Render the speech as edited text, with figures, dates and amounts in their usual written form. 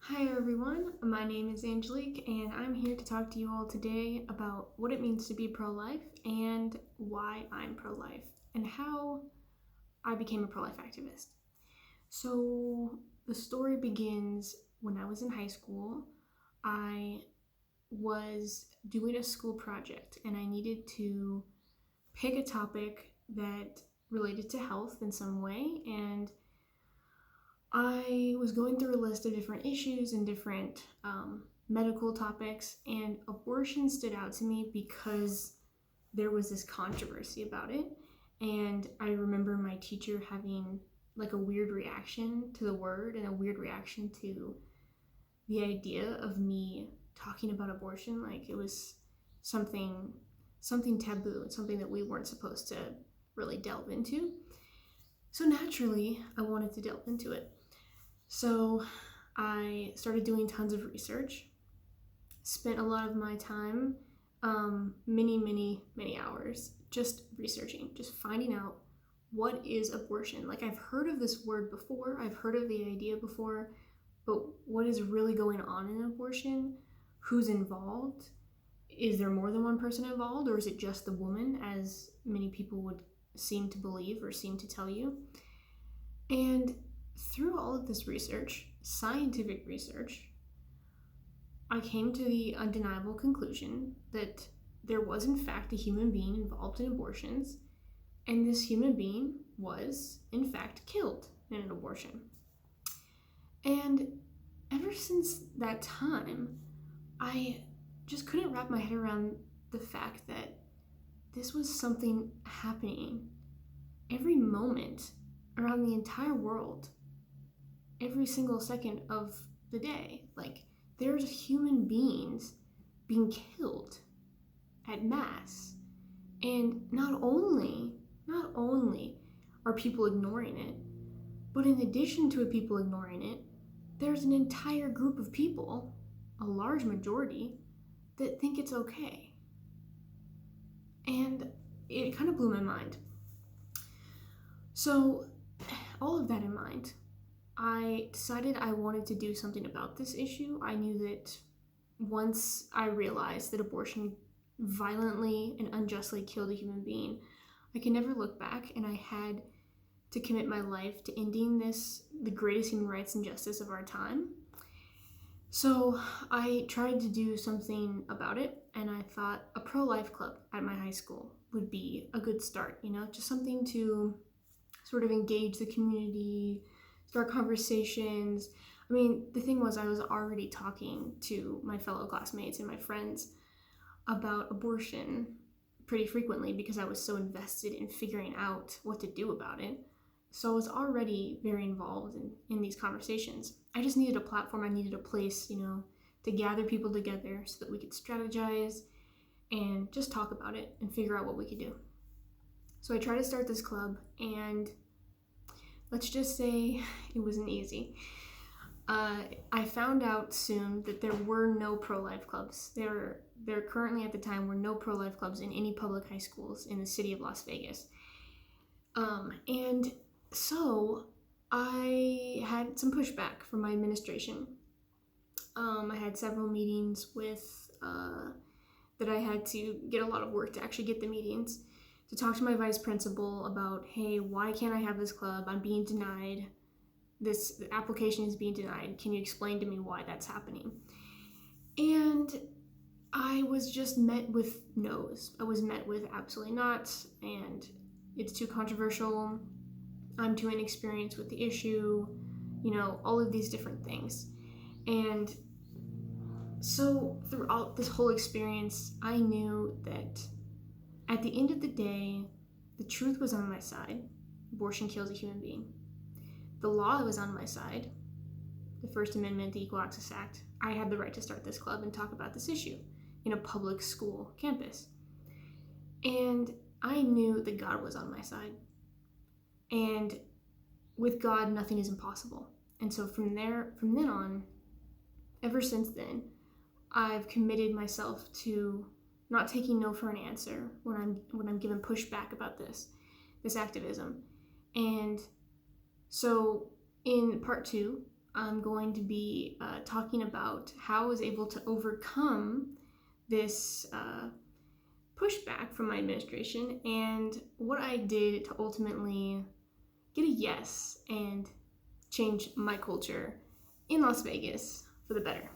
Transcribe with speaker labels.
Speaker 1: Hi everyone, my name is Angelique and I'm here to talk to you all today about what it means to be pro-life and why I'm pro-life and how I became a pro-life activist. So the story begins when I was in high school. I was doing a school project and I needed to pick a topic that related to health in some way, and I was going through a list of different issues and different medical topics, and abortion stood out to me because there was this controversy about it. And I remember my teacher having like a weird reaction to the word and a weird reaction to the idea of me talking about abortion. Like it was something taboo, something that we weren't supposed to really delve into. So naturally, I wanted to delve into it. So I started doing tons of research, spent a lot of my time, many hours, just researching, just finding out what is abortion. Like I've heard of this word before, I've heard of the idea before, but what is really going on in abortion? Who's involved? Is there more than one person involved, or is it just the woman, as many people would seem to believe or seem to tell you? And through all of this research, scientific research, I came to the undeniable conclusion that there was in fact a human being involved in abortions, and this human being was in fact killed in an abortion. And ever since that time, I just couldn't wrap my head around the fact that this was something happening every moment around the entire world, every single second of the day. Like, there's human beings being killed at mass. And not only are people ignoring it, but in addition to people ignoring it, there's an entire group of people, a large majority, that think it's okay. And it kind of blew my mind. So, all of that in mind, I decided I wanted to do something about this issue. I knew that once I realized that abortion violently and unjustly killed a human being, I could never look back, and I had to commit my life to ending this, the greatest human rights injustice of our time. So I tried to do something about it, and I thought a pro-life club at my high school would be a good start, just something to sort of engage the community, start conversations. I mean, the thing was, I was already talking to my fellow classmates and my friends about abortion pretty frequently because I was so invested in figuring out what to do about it. So I was already very involved in these conversations. I just needed a platform, I needed a place, to gather people together so that we could strategize and just talk about it and figure out what we could do. So I tried to start this club, and let's just say it wasn't easy. I found out soon that there were no pro-life clubs. There currently at the time were no pro-life clubs in any public high schools in the city of Las Vegas. And so I had some pushback from my administration. I had several meetings that I had to get a lot of work to actually get the meetings, to talk to my vice principal about, hey, why can't I have this club? I'm being denied. This application is being denied. Can you explain to me why that's happening? And I was just met with no's. I was met with absolutely not, and it's too controversial. I'm too inexperienced with the issue, all of these different things. And so throughout this whole experience, I knew that at the end of the day, the truth was on my side. Abortion kills a human being. The law was on my side. The First Amendment, the Equal Access Act. I had the right to start this club and talk about this issue in a public school campus. And I knew that God was on my side. And with God, nothing is impossible. And so from then on, ever since then, I've committed myself to not taking no for an answer when I'm given pushback about this activism. And so in part 2 I'm going to be talking about how I was able to overcome this pushback from my administration and what I did to ultimately get a yes and change my culture in Las Vegas for the better.